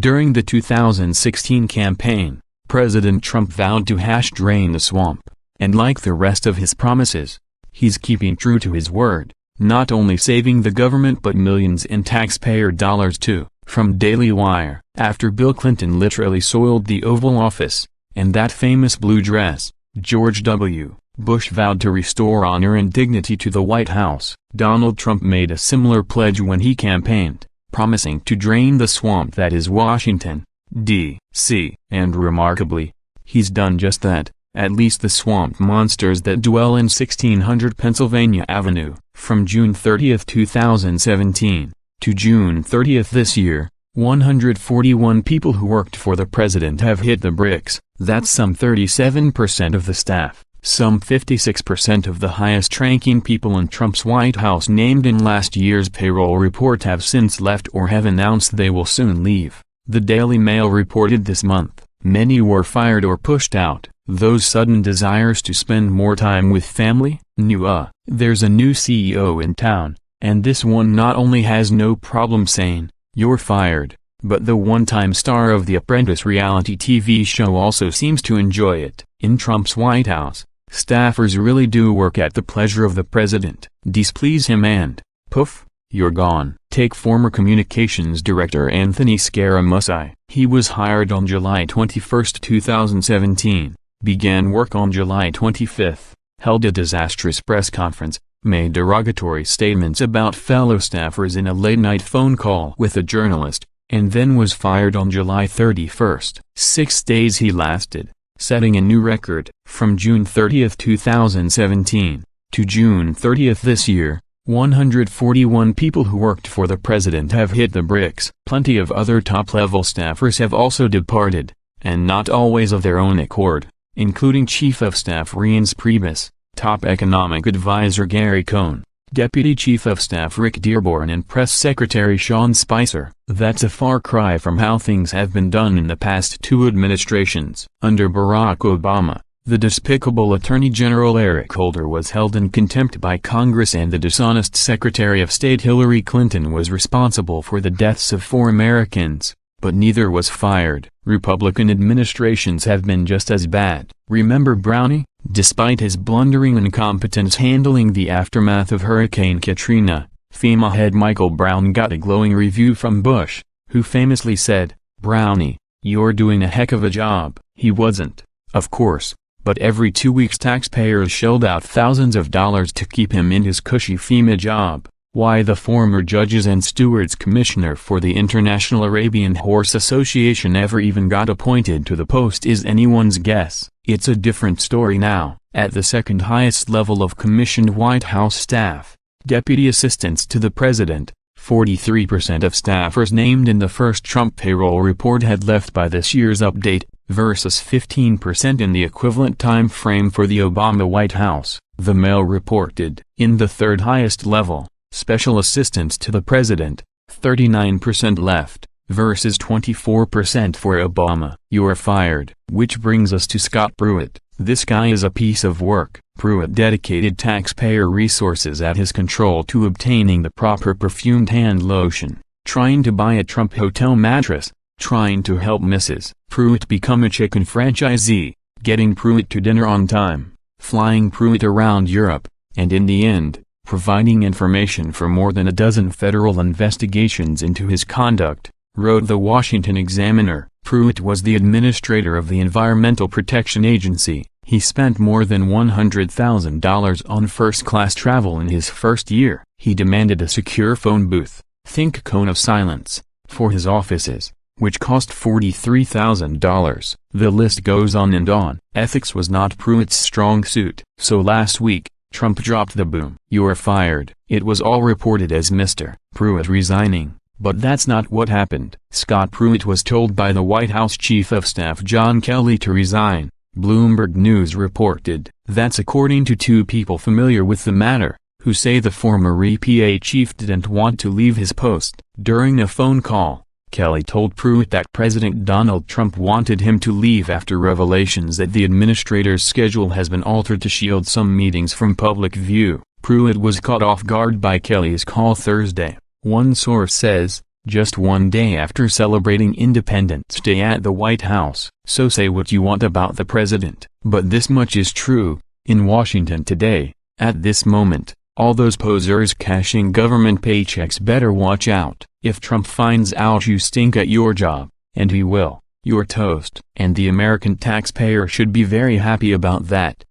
During the 2016 campaign, President Trump vowed to drain the swamp, and like the rest of his promises, he's keeping true to his word, not only saving the government but millions in taxpayer dollars too. From Daily Wire, after Bill Clinton literally soiled the Oval Office, and that famous blue dress, George W. Bush vowed to restore honor and dignity to the White House. Donald Trump made a similar pledge when he campaigned, promising to drain the swamp that is Washington, D.C. And remarkably, he's done just that, at least the swamp monsters that dwell in 1600 Pennsylvania Avenue. From June 30, 2017, to June 30 this year, 141 people who worked for the president have hit the bricks. That's some 37% of the staff. Some 56% of the highest-ranking people in Trump's White House named in last year's payroll report have since left or have announced they will soon leave. The Daily Mail reported this month, many were fired or pushed out. Those sudden desires to spend more time with family? There's a new CEO in town, and this one not only has no problem saying, "You're fired," but the one-time star of The Apprentice reality TV show also seems to enjoy it. In Trump's White House, staffers really do work at the pleasure of the president. Displease him and, poof, you're gone. Take former communications director Anthony Scaramucci. He was hired on July 21, 2017, began work on July 25, held a disastrous press conference, made derogatory statements about fellow staffers in a late-night phone call with a journalist, and then was fired on July 31. 6 days he lasted, setting a new record. From June 30, 2017, to June 30 this year, 141 people who worked for the president have hit the bricks. Plenty of other top-level staffers have also departed, and not always of their own accord, including Chief of Staff Reince Priebus, top economic advisor Gary Cohn, Deputy Chief of Staff Rick Dearborn and Press Secretary Sean Spicer. That's a far cry from how things have been done in the past two administrations. Under Barack Obama, the despicable Attorney General Eric Holder was held in contempt by Congress, and the dishonest Secretary of State Hillary Clinton was responsible for the deaths of 4 Americans, but neither was fired. Republican administrations have been just as bad. Remember Brownie? Despite his blundering incompetence handling the aftermath of Hurricane Katrina, FEMA head Michael Brown got a glowing review from Bush, who famously said, "Brownie, you're doing a heck of a job." He wasn't, of course, but every 2 weeks taxpayers shelled out thousands of dollars to keep him in his cushy FEMA job. Why the former Judges and Stewards Commissioner for the International Arabian Horse Association ever even got appointed to the post is anyone's guess. It's a different story now. At the second highest level of commissioned White House staff, deputy assistants to the president, 43% of staffers named in the first Trump payroll report had left by this year's update, versus 15% in the equivalent time frame for the Obama White House, the Mail reported. In the third highest level, special assistants to the president, 39% left, versus 24% for Obama. "You're fired." Which brings us to Scott Pruitt. This guy is a piece of work. Pruitt dedicated taxpayer resources at his control to obtaining the proper perfumed hand lotion, trying to buy a Trump hotel mattress, trying to help Mrs. Pruitt become a chicken franchisee, getting Pruitt to dinner on time, flying Pruitt around Europe, and in the end, providing information for more than a dozen federal investigations into his conduct, wrote the Washington Examiner. Pruitt was the administrator of the Environmental Protection Agency. He spent more than $100,000 on first-class travel in his first year. He demanded a secure phone booth, think cone of silence, for his offices, which cost $43,000. The list goes on and on. Ethics was not Pruitt's strong suit. So last week, Trump dropped the boom. "You're fired." It was all reported as Mr. Pruitt resigning, but that's not what happened. Scott Pruitt was told by the White House Chief of Staff John Kelly to resign, Bloomberg News reported. That's according to 2 people familiar with the matter, who say the former EPA chief didn't want to leave his post. During a phone call, Kelly told Pruitt that President Donald Trump wanted him to leave after revelations that the administrator's schedule has been altered to shield some meetings from public view. Pruitt was caught off guard by Kelly's call Thursday. One source says, just one day after celebrating Independence Day at the White House. So say what you want about the president, but this much is true: in Washington today, at this moment, all those posers cashing government paychecks better watch out. If Trump finds out you stink at your job, and he will, you're toast. And the American taxpayer should be very happy about that.